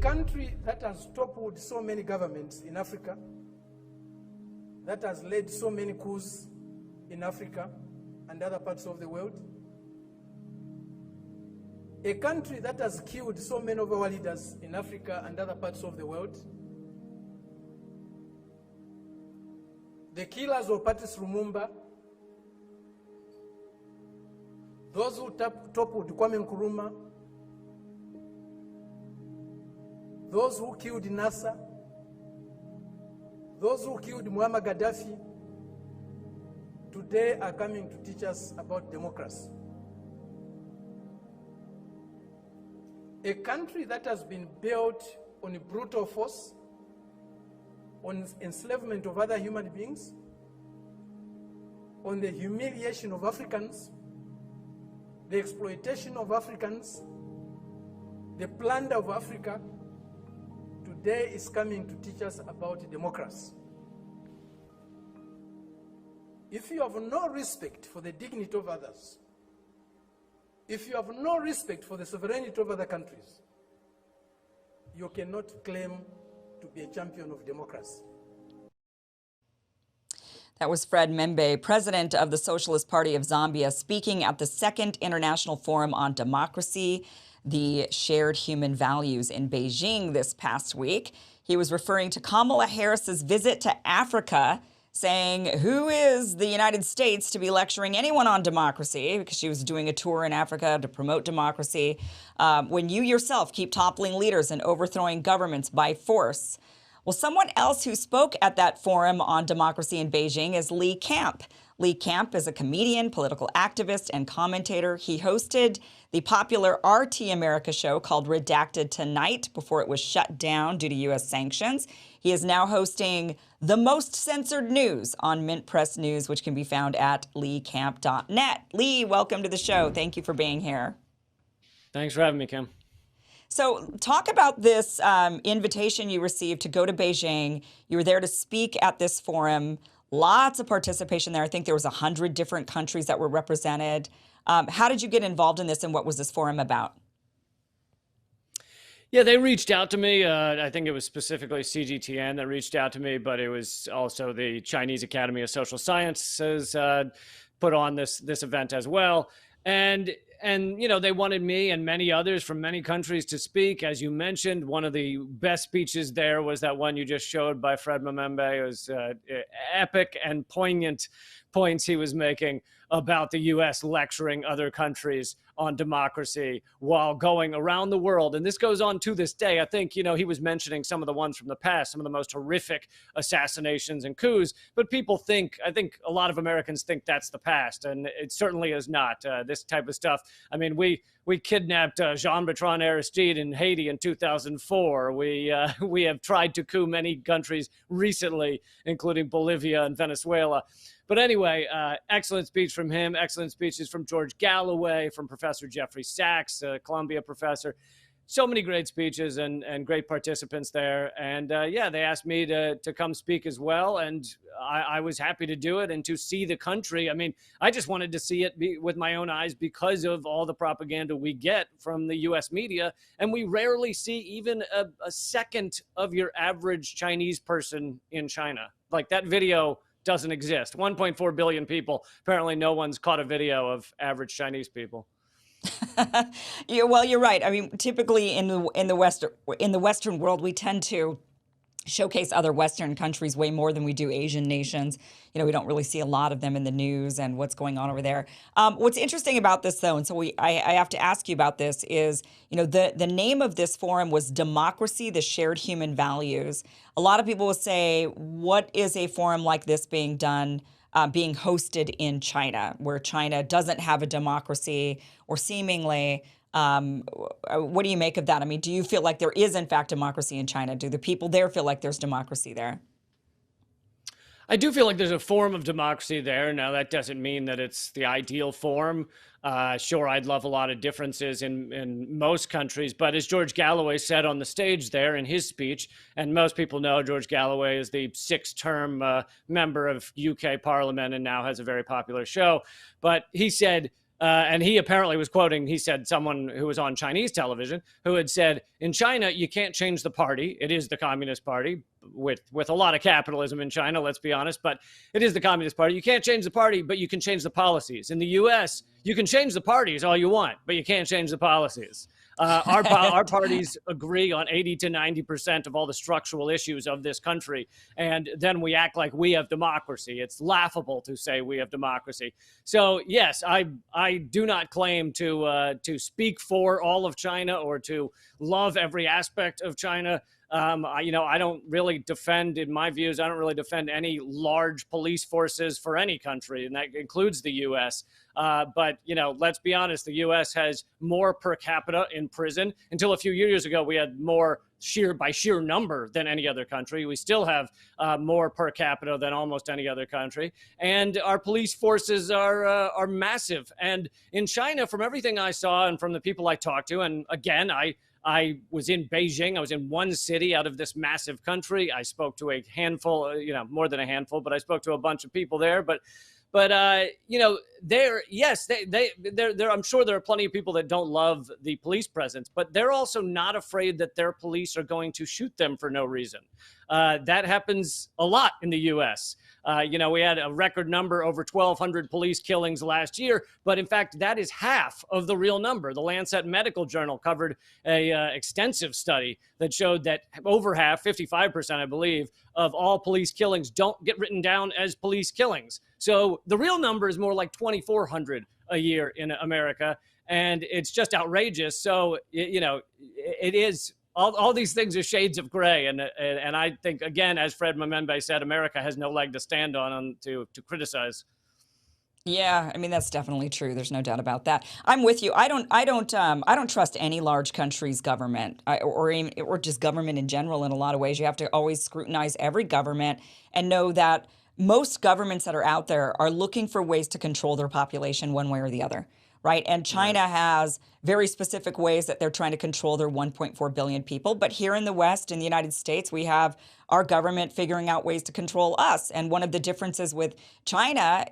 country that has toppled so many governments in Africa, that has led so many coups in Africa and other parts of the world, a country that has killed so many of our leaders in Africa and other parts of the world, the killers of Patrice Lumumba, those who toppled Kwame Nkrumah, those who killed Nasser, those who killed Muammar Gaddafi, today are coming to teach us about democracy. A country that has been built on brutal force, on enslavement of other human beings, on the humiliation of Africans, the exploitation of Africans, the plunder of Africa, today is coming to teach us about democracy. If you have no respect for the dignity of others, if you have no respect for the sovereignty of other countries, you cannot claim to be a champion of democracy. That was Fred Membe, president of the Socialist Party of Zambia, speaking at the Second International Forum on Democracy, the Shared Human Values in Beijing this past week. He was referring to Kamala Harris's visit to Africa, saying, who is the United States to be lecturing anyone on democracy? Because she was doing a tour in Africa to promote democracy, when you yourself keep toppling leaders and overthrowing governments by force. Well, someone else who spoke at that forum on democracy in Beijing is Lee Camp. Lee Camp is a comedian, political activist, and commentator. He hosted the popular RT America show called Redacted Tonight before it was shut down due to U.S. sanctions. He is now hosting The Most Censored News on Mint Press News, which can be found at leecamp.net. Lee, welcome to the show. Thank you for being here. Thanks for having me, Kim. So talk about this invitation you received to go to Beijing. You were there to speak at this forum. Lots of participation there. I think there was 100 different countries that were represented. How did you get involved in this, and what was this forum about? Yeah, they reached out to me. I think it was specifically CGTN that reached out to me, but it was also the Chinese Academy of Social Sciences put on this event as well. And you know, they wanted me and many others from many countries to speak. As you mentioned, one of the best speeches there was that one you just showed by Fred Membe. It was epic and poignant points he was making about the U.S. lecturing other countries on democracy while going around the world. And this goes on to this day. I think, you know, he was mentioning some of the ones from the past, some of the most horrific assassinations and coups. But people think, I think a lot of Americans think that's the past. And it certainly is not. This type of stuff. I mean, we kidnapped Jean-Bertrand Aristide in Haiti in 2004. We have tried to coup many countries recently, including Bolivia and Venezuela. But anyway, excellent speech from him, excellent speeches from George Galloway, from Professor Jeffrey Sachs, a Columbia professor. So many great speeches and great participants there. And yeah, they asked me to come speak as well. And I was happy to do it and to see the country. I mean, I just wanted to see it with my own eyes because of all the propaganda we get from the U.S. media. And we rarely see even a second of your average Chinese person in China. Like, that video doesn't exist. 1.4 billion people. Apparently no one's caught a video of average Chinese people. Yeah, well, you're right. I mean, typically in the Western world, we tend to showcase other Western countries way more than we do Asian nations. You know, we don't really see a lot of them in the news and what's going on over there. What's interesting about this, though, and so I have to ask you about this, is, you know, the name of this forum was Democracy, the Shared Human Values. A lot of people will say, what is a forum like this being done, being hosted in China, where China doesn't have a democracy, or seemingly? What do you make of that? I mean, do you feel like there is, in fact, democracy in China? Do the people there feel like there's democracy there? I do feel like there's a form of democracy there. Now, that doesn't mean that it's the ideal form. Sure, I'd love a lot of differences in most countries, but as George Galloway said on the stage there in his speech, and most people know George Galloway is the 6th-term member of UK Parliament and now has a very popular show, but he said, And he apparently was quoting, he said, someone who was on Chinese television who had said, in China, you can't change the party. It is the Communist Party with a lot of capitalism in China, let's be honest, but it is the Communist Party. You can't change the party, but you can change the policies. In the US, you can change the parties all you want, but you can't change the policies. Our parties agree on 80 to 90% of all the structural issues of this country, and then we act like we have democracy. It's laughable to say we have democracy. So yes, I do not claim to speak for all of China or to love every aspect of China. I don't really defend, in my views, I don't really defend any large police forces for any country, and that includes the U.S. But let's be honest, the U.S. has more per capita in prison. Until a few years ago, we had more by sheer number than any other country. We still have more per capita than almost any other country. And our police forces are massive. And in China, from everything I saw and from the people I talked to, and again, I was in Beijing. I was in one city out of this massive country. I spoke to a handful, more than a handful, but I spoke to a bunch of people there. But there, yes, there. I'm sure there are plenty of people that don't love the police presence, but they're also not afraid that their police are going to shoot them for no reason. That happens a lot in the U.S. We had a record number, over 1,200 police killings last year, but in fact, that is half of the real number. The Lancet Medical Journal covered a extensive study that showed that over half, 55%, I believe, of all police killings don't get written down as police killings. So the real number is more like 2,400 a year in America, and it's just outrageous. So, it is. All these things are shades of gray, and I think, again, as Fred Memembe said, America has no leg to stand on to criticize. Yeah, I mean, that's definitely true. There's no doubt about that. I'm with you. I don't trust any large country's government, or just government in general. In a lot of ways, you have to always scrutinize every government and know that most governments that are out there are looking for ways to control their population one way or the other. Right. And China has very specific ways that they're trying to control their 1.4 billion people. But here in the West, in the United States, we have our government figuring out ways to control us. And one of the differences with China,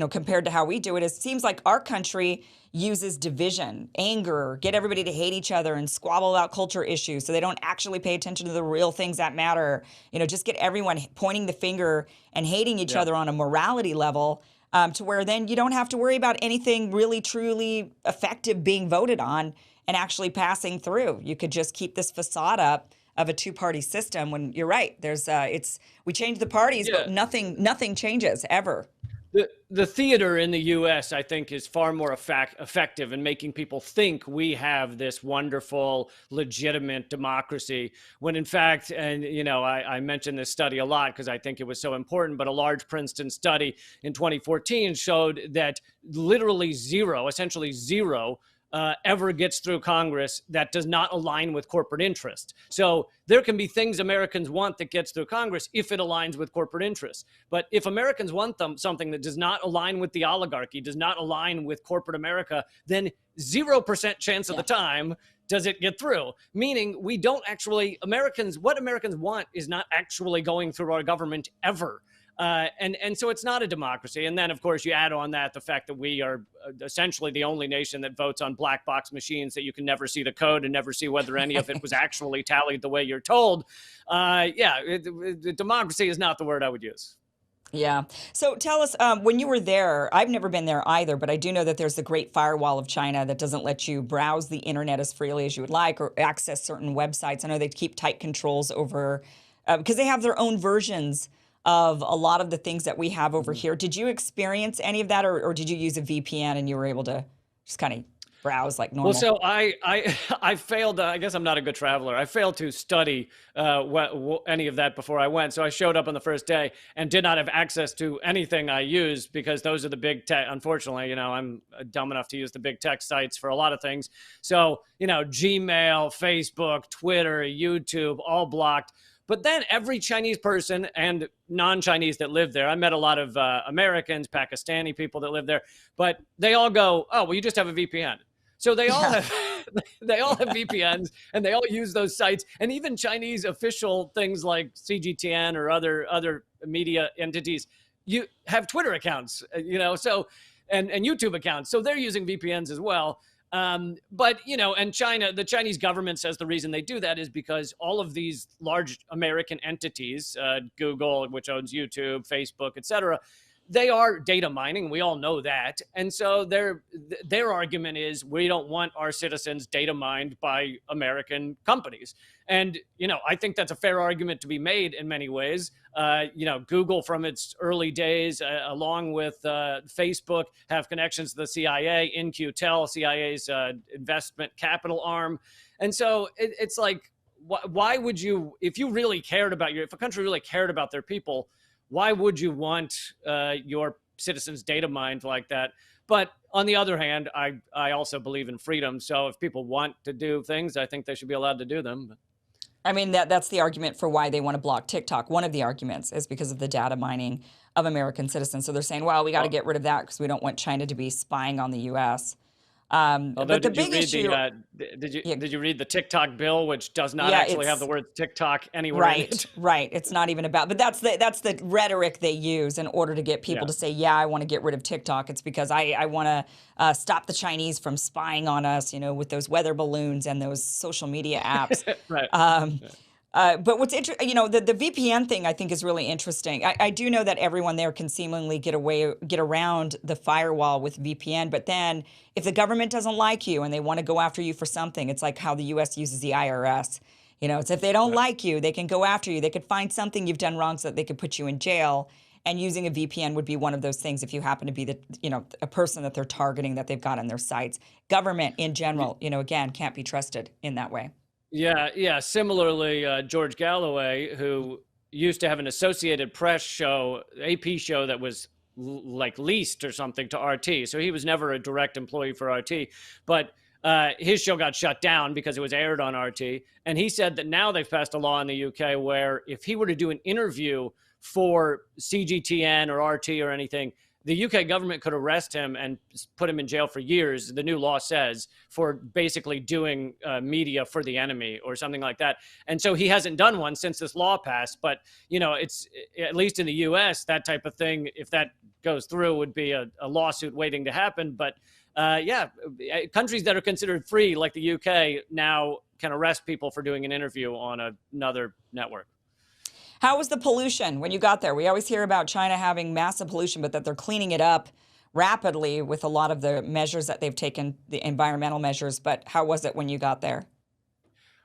compared to how we do it, is it seems like our country uses division, anger, get everybody to hate each other and squabble about culture issues so they don't actually pay attention to the real things that matter. Just get everyone pointing the finger and hating each other on a morality level. To where then you don't have to worry about anything really, truly effective being voted on and actually passing through. You could just keep this facade up of a two-party system when you're right. We change the parties, but nothing changes ever. The theater in the U.S., I think, is far more effective in making people think we have this wonderful, legitimate democracy, when in fact, and I mentioned this study a lot because I think it was so important, but a large Princeton study in 2014 showed that literally essentially zero, ever gets through Congress that does not align with corporate interest. So there can be things Americans want that gets through Congress if it aligns with corporate interests. But if Americans want something that does not align with the oligarchy, does not align with corporate America, then 0% chance of the time does it get through. Meaning we don't actually, what Americans want is not actually going through our government ever. And so it's not a democracy. And then, of course, you add on that the fact that we are essentially the only nation that votes on black box machines that you can never see the code and never see whether any of it was actually tallied the way you're told. Democracy is not the word I would use. Yeah. So tell us, when you were there, I've never been there either, but I do know that there's the Great Firewall of China that doesn't let you browse the internet as freely as you would like or access certain websites. I know they keep tight controls over, because they have their own versions of a lot of the things that we have over here. Did you experience any of that, or did you use a VPN and you were able to just kind of browse like normal? Well, so I failed. I guess I'm not a good traveler. I failed to study any of that before I went. So I showed up on the first day and did not have access to anything I used because those are the big tech. Unfortunately, I'm dumb enough to use the big tech sites for a lot of things. So, Gmail, Facebook, Twitter, YouTube, all blocked. But then every Chinese person and non-Chinese that live there, I met a lot of Americans, Pakistani people that live there, but they all go, oh, well, you just have a VPN. So they all have VPNs and they all use those sites. And even Chinese official things like CGTN or other media entities, you have Twitter accounts, so and YouTube accounts. So they're using VPNs as well. But, and China, the Chinese government says the reason they do that is because all of these large American entities, Google, which owns YouTube, Facebook, et cetera, they are data mining. We all know that. And so their argument is we don't want our citizens data mined by American companies. And, I think that's a fair argument to be made in many ways. Google from its early days, along with Facebook, have connections to the CIA, In-Q-Tel, CIA's investment capital arm. And so it's like, why would you, if a country really cared about their people, why would you want your citizens data mined like that? But on the other hand, I also believe in freedom. So if people want to do things, I think they should be allowed to do them. I mean, that's the argument for why they want to block TikTok. One of the arguments is because of the data mining of American citizens. So they're saying, well, we got to get rid of that because we don't want China to be spying on the U.S. But the big issue, did you read the TikTok bill, which does not actually have the word TikTok anywhere in it? Right. It's not even about, but that's the rhetoric they use in order to get people to say, yeah, I want to get rid of TikTok. It's because I want to stop the Chinese from spying on us, with those weather balloons and those social media apps. Right. But what's interesting, the VPN thing I think is really interesting. I do know that everyone there can seemingly get around the firewall with VPN, but then if the government doesn't like you and they want to go after you for something, it's like how the U.S. uses the IRS. It's if they don't like you, they can go after you. They could find something you've done wrong so that they could put you in jail. And using a VPN would be one of those things if you happen to be a person that they're targeting that they've got on their sites. Government in general, again, can't be trusted in that way. Yeah. Similarly, George Galloway, who used to have an Associated Press show, AP show that was like leased or something to RT. So he was never a direct employee for RT, but his show got shut down because it was aired on RT. And he said that now they've passed a law in the UK where if he were to do an interview for CGTN or RT or anything, the UK government could arrest him and put him in jail for years, the new law says, for basically doing media for the enemy or something like that. And so he hasn't done one since this law passed. But, it's at least in the US, that type of thing, if that goes through, would be a lawsuit waiting to happen. But countries that are considered free, like the UK, now can arrest people for doing an interview on another network. How was the pollution when you got there? We always hear about China having massive pollution, but that they're cleaning it up rapidly with a lot of the measures that they've taken, the environmental measures. But how was it when you got there?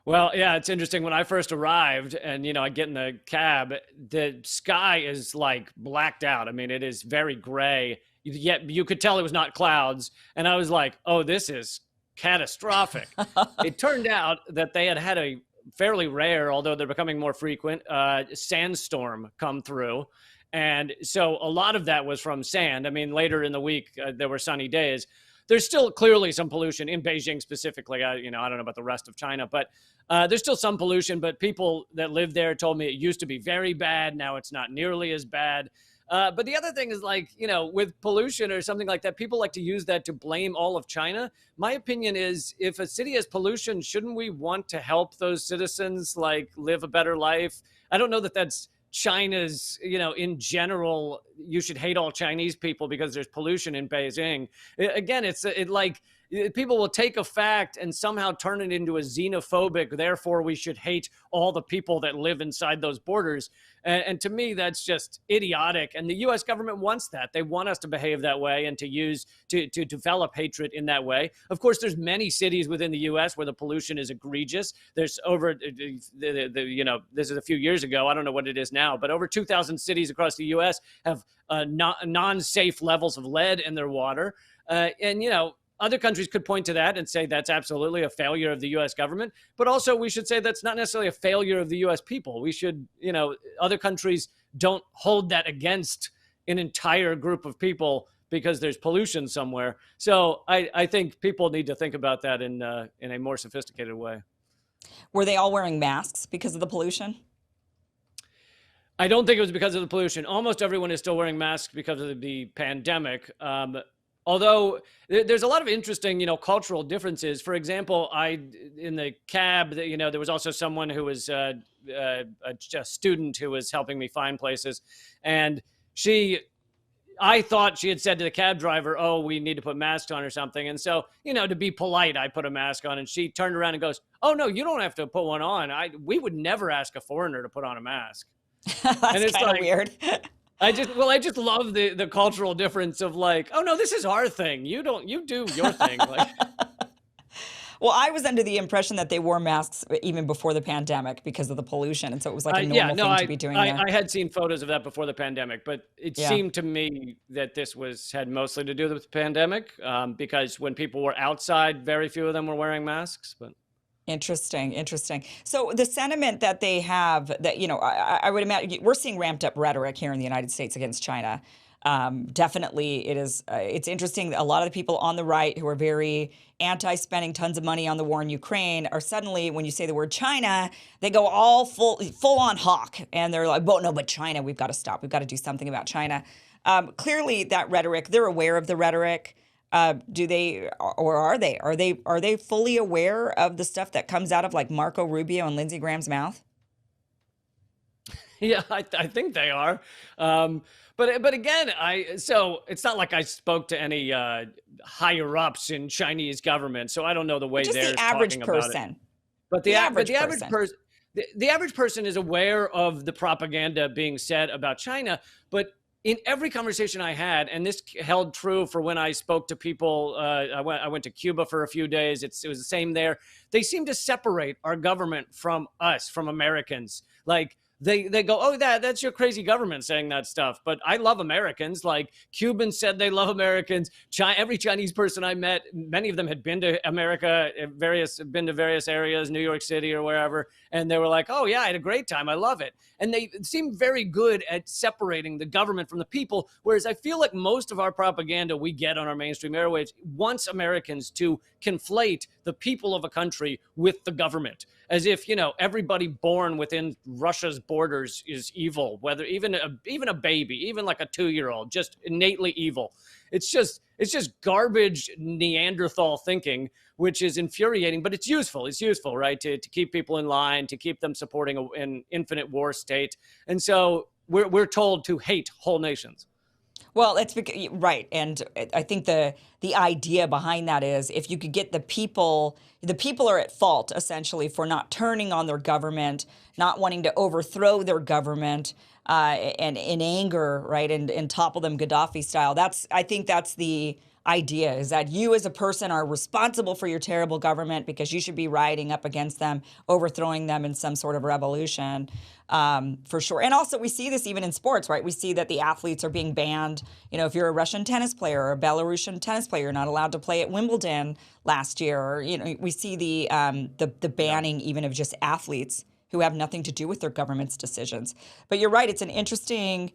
Well, yeah, it's interesting. When I first arrived and, I get in the cab, the sky is like blacked out. I mean, it is very gray, yet you could tell it was not clouds. And I was like, oh, this is catastrophic. It turned out that they had a fairly rare, although they're becoming more frequent, sandstorm come through. And so a lot of that was from sand. I mean, later in the week, there were sunny days. There's still clearly some pollution in Beijing specifically. I don't know about the rest of China, but there's still some pollution. But people that live there told me it used to be very bad. Now it's not nearly as bad. But the other thing is with pollution or something like that, people like to use that to blame all of China. My opinion is if a city has pollution, shouldn't we want to help those citizens live a better life? I don't know that that's China's, in general, you should hate all Chinese people because there's pollution in Beijing. Again, people will take a fact and somehow turn it into a xenophobic, therefore we should hate all the people that live inside those borders. And to me, that's just idiotic. And the U.S. government wants that. They want us to behave that way and to develop hatred in that way. Of course, there's many cities within the U.S. where the pollution is egregious. There's this is a few years ago. I don't know what it is now, but over 2,000 cities across the U.S. have non-safe levels of lead in their water. Other countries could point to that and say that's absolutely a failure of the U.S. government. But also we should say that's not necessarily a failure of the U.S. people. We should, other countries don't hold that against an entire group of people because there's pollution somewhere. So I think people need to think about that in a more sophisticated way. Were they all wearing masks because of the pollution? I don't think it was because of the pollution. Almost everyone is still wearing masks because of the pandemic. Although there's a lot of interesting, cultural differences. For example, in the cab, there was also someone who was a student who was helping me find places. And I thought she had said to the cab driver, "Oh, we need to put masks on or something." And so, to be polite, I put a mask on, and she turned around and goes, "Oh no, you don't have to put one on. We would never ask a foreigner to put on a mask." And That's it's kind of like, weird. I just love the cultural difference of like, "Oh no, this is our thing. You do your thing." Like, Well, I was under the impression that they wore masks even before the pandemic because of the pollution, and so it was like a yeah, normal no, thing to be doing there. I had seen photos of that before the pandemic, but it Yeah. seemed to me that this had mostly to do with the pandemic, because when people were outside, very few of them were wearing masks. But Interesting, interesting. So the sentiment that they have that, I would imagine we're seeing ramped up rhetoric here in the United States against China. Definitely it is, it's interesting. A lot of the people on the right who are very anti-spending tons of money on the war in Ukraine are suddenly, when you say the word China, they go all full on hawk. And they're like, well, no, but China, we've got to stop. We've got to do something about China. Clearly that rhetoric, they're aware of the rhetoric. Do they, or are they fully aware of the stuff that comes out of like Marco Rubio and Lindsey Graham's mouth? yeah, I think they are. But again, so it's not like I spoke to any higher ups in Chinese government, so I don't know the way Just they're the average talking about it. person. But The the average average person. person, the average person is aware of the propaganda being said about China. But in every conversation I had, and this held true for when I spoke to people, I went to Cuba for a few days. It was the same there. They seem to separate our government from us, from Americans. Like they go, "Oh, that's your crazy government saying that stuff." But I love Americans. Like Cubans said they love Americans. Every Chinese person I met, many of them had been to America, been to various areas, New York City or wherever, and they were like, "Oh yeah, I had a great time. I love it." And they seem very good at separating the government from the people. Whereas I feel like most of our propaganda we get on our mainstream airwaves wants Americans to conflate the people of a country with the government, as if, everybody born within Russia's borders is evil, whether even a baby, even like a 2-year-old, just innately evil. It's just garbage Neanderthal thinking, which is infuriating, but it's useful. It's useful, right? To keep people in line, to keep them supporting an infinite war state. And so we're told to hate whole nations. Well, it's right, and I think the idea behind that is if you could get the people are at fault essentially for not turning on their government, not wanting to overthrow their government, and in anger, right, and topple them Gaddafi style. I think that's the idea, is that you as a person are responsible for your terrible government because you should be riding up against them, overthrowing them in some sort of revolution, for sure. And also we see this even in sports, right? We see that the athletes are being banned. If you're a Russian tennis player or a Belarusian tennis player, you're not allowed to play at Wimbledon last year. Or, we see the banning even of just athletes who have nothing to do with their government's decisions. But you're right, it's an interesting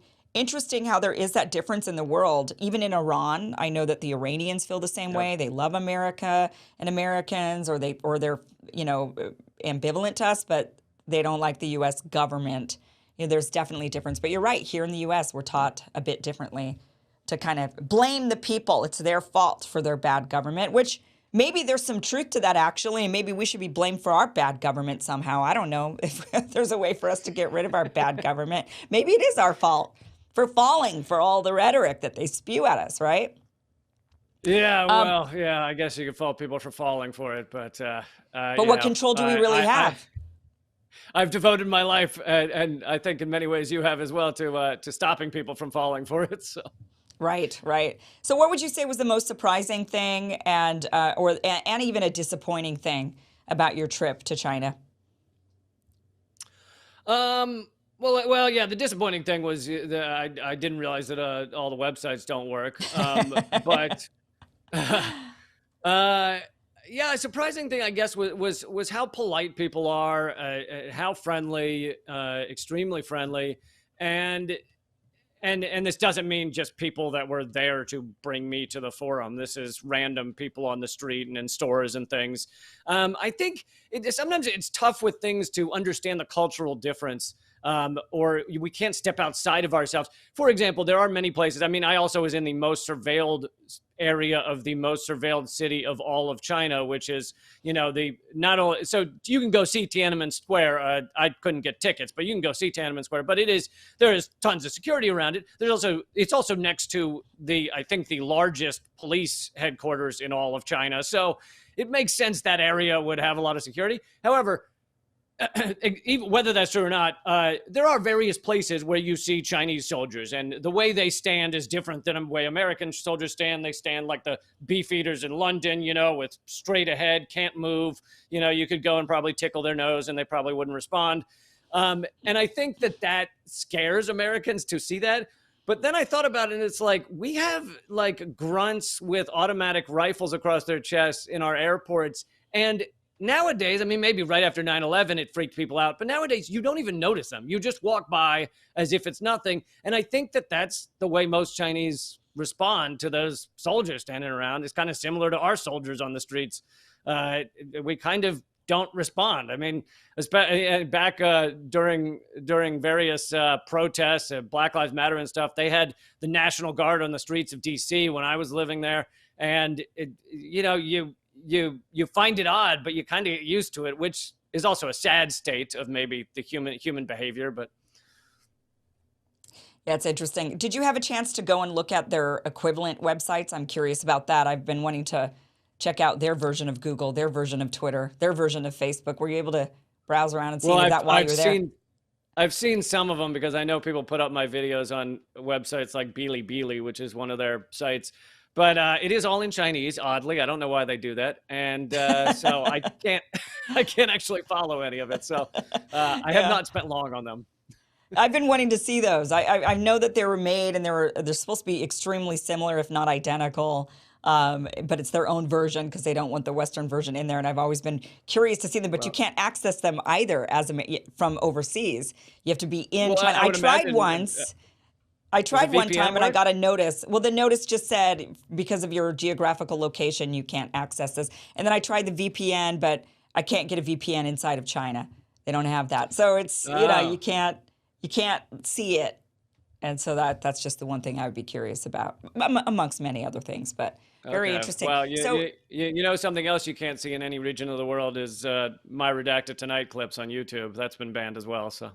how there is that difference in the world. Even in Iran, I know that the Iranians feel the same way. They love America and Americans, or they're ambivalent to us, but they don't like the U.S. government. There's definitely a difference. But you're right. Here in the U.S., we're taught a bit differently to kind of blame the people. It's their fault for their bad government, which maybe there's some truth to that, actually, and maybe we should be blamed for our bad government somehow. I don't know if there's a way for us to get rid of our bad government. Maybe it is our fault for falling for all the rhetoric that they spew at us, right? Yeah, well, I guess you could fault people for falling for it, but what control do we really have? I've devoted my life, and I think in many ways you have as well, to stopping people from falling for it. So. Right. So, what would you say was the most surprising thing, and even a disappointing thing about your trip to China? Well, yeah. The disappointing thing was that I didn't realize that all the websites don't work. But yeah, a surprising thing, I guess, was how polite people are, how friendly, extremely friendly, and this doesn't mean just people that were there to bring me to the forum. This is random people on the street and in stores and things. I think sometimes it's tough with things to understand the cultural difference. or we can't step outside of ourselves. For example, there are many places. I mean, I also was in the most surveilled area of the most surveilled city of all of China, which is, so you can go see Tiananmen Square. I couldn't get tickets, but you can go see Tiananmen Square. But there is tons of security around it. It's also next to I think the largest police headquarters in all of China. So it makes sense that area would have a lot of security. However, even whether that's true or not, there are various places where you see Chinese soldiers, and the way they stand is different than the way American soldiers stand. They stand like the beefeaters in London, with straight ahead, can't move. You could go and probably tickle their nose and they probably wouldn't respond. And I think that scares Americans to see that. But then I thought about it, and it's like, we have like grunts with automatic rifles across their chests in our airports. And nowadays, I mean, maybe right after 9/11, it freaked people out. But nowadays, you don't even notice them. You just walk by as if it's nothing. And I think that's the way most Chinese respond to those soldiers standing around. It's kind of similar to our soldiers on the streets. We kind of don't respond. I mean, back during various protests, Black Lives Matter and stuff, they had the National Guard on the streets of D.C. when I was living there. And, you find it odd, but you kind of get used to it, which is also a sad state of maybe the human behavior. But yeah, it's interesting. Did you have a chance to go and look at their equivalent websites? I'm curious about that. I've been wanting to check out their version of Google, their version of Twitter, their version of Facebook. Were you able to browse around and see any of that while you were there? I've seen some of them because I know people put up my videos on websites like Bilibili, which is one of their sites. But it is all in Chinese, oddly. I don't know why they do that. And so I can't actually follow any of it. So I have not spent long on them. I've been wanting to see those. I know that they were made and they're supposed to be extremely similar, if not identical. But it's their own version because they don't want the Western version in there. And I've always been curious to see them, but you can't access them either from overseas. You have to be in China. I tried once. I tried one time and I got a notice. Well, the notice just said, because of your geographical location, you can't access this. And then I tried the VPN, but I can't get a VPN inside of China. They don't have that. So it's, you can't see it. And so that's just the one thing I would be curious about, amongst many other things, but very interesting. Well, you know something else you can't see in any region of the world is my Redacted Tonight clips on YouTube. That's been banned as well, so.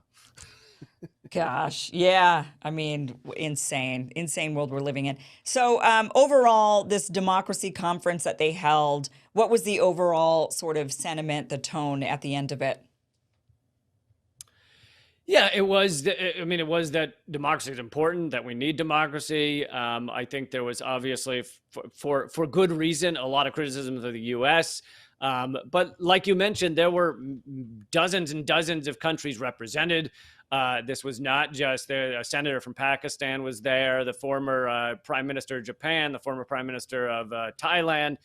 Gosh, yeah. I mean, insane world we're living in. So overall, this democracy conference that they held, what was the overall sort of sentiment, the tone at the end of it? Yeah, it was that democracy is important, that we need democracy. I think there was obviously, for good reason, a lot of criticism of the U.S., but like you mentioned, there were dozens and dozens of countries represented. This was not just a senator from Pakistan was there, the former prime minister of Japan, the former prime minister of Thailand.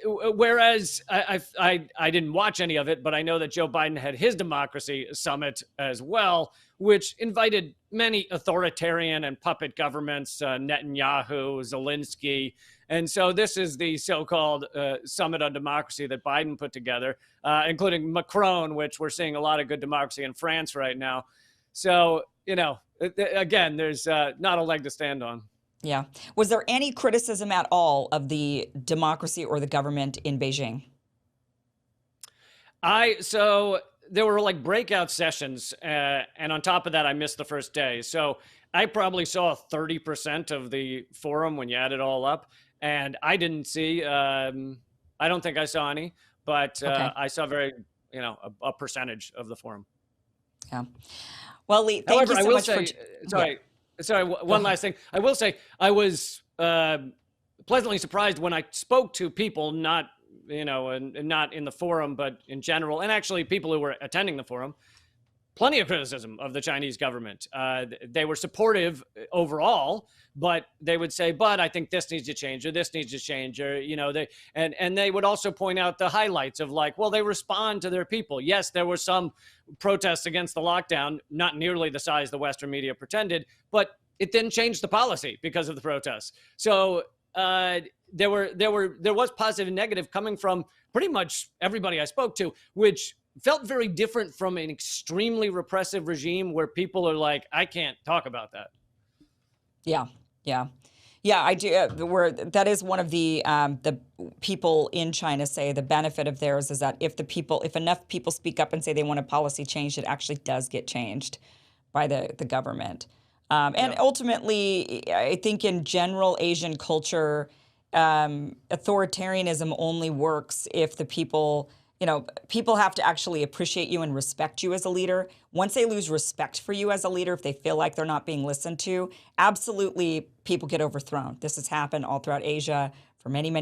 Whereas I didn't watch any of it, but I know that Joe Biden had his democracy summit as well, which invited many authoritarian and puppet governments, Netanyahu, Zelensky. And so this is the so-called summit on democracy that Biden put together, including Macron, which we're seeing a lot of good democracy in France right now. So, again, there's not a leg to stand on. Yeah. Was there any criticism at all of the democracy or the government in Beijing? So there were like breakout sessions, and on top of that, I missed the first day. So I probably saw 30% of the forum when you add it all up, and I didn't see. I don't think I saw any, but okay. I saw a percentage of the forum. Yeah. Well, Lee, thank you so much for. Sorry, one last thing. I will say I was pleasantly surprised when I spoke to people, not not in the forum, but in general, and actually people who were attending the forum. Plenty of criticism of the Chinese government. They were supportive overall, but they would say, "But I think this needs to change, or this needs to change," or they would also point out the highlights of they respond to their people. Yes, there were some protests against the lockdown, not nearly the size the Western media pretended, but it didn't change the policy because of the protests. So there was positive and negative coming from pretty much everybody I spoke to, which felt very different from an extremely repressive regime where people are like, I can't talk about that. Yeah, yeah. Yeah, I do. That is one of the people in China say the benefit of theirs is that if enough people speak up and say they want a policy change, it actually does get changed by the government. And ultimately, I think in general Asian culture, authoritarianism only works if the people, people have to actually appreciate you and respect you as a leader. Once they lose respect for you as a leader, if they feel like they're not being listened to, absolutely people get overthrown. This has happened all throughout Asia for many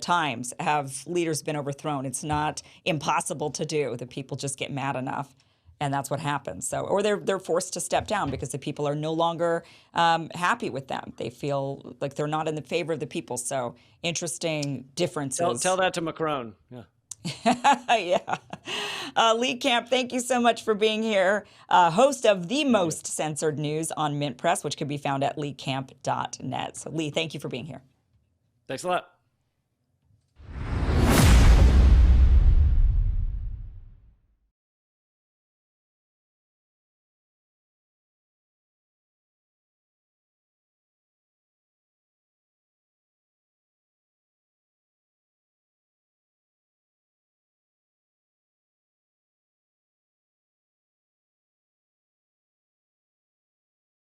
times have leaders been overthrown. It's not impossible to do. The people just get mad enough. And that's what happens. So, or they're forced to step down because the people are no longer happy with them. They feel like they're not in the favor of the people. So, interesting differences. Tell that to Macron. Yeah. Yeah. Lee Camp, thank you so much for being here. Host of the most censored news on Mint Press, which can be found at leecamp.net. So, Lee, thank you for being here. Thanks a lot.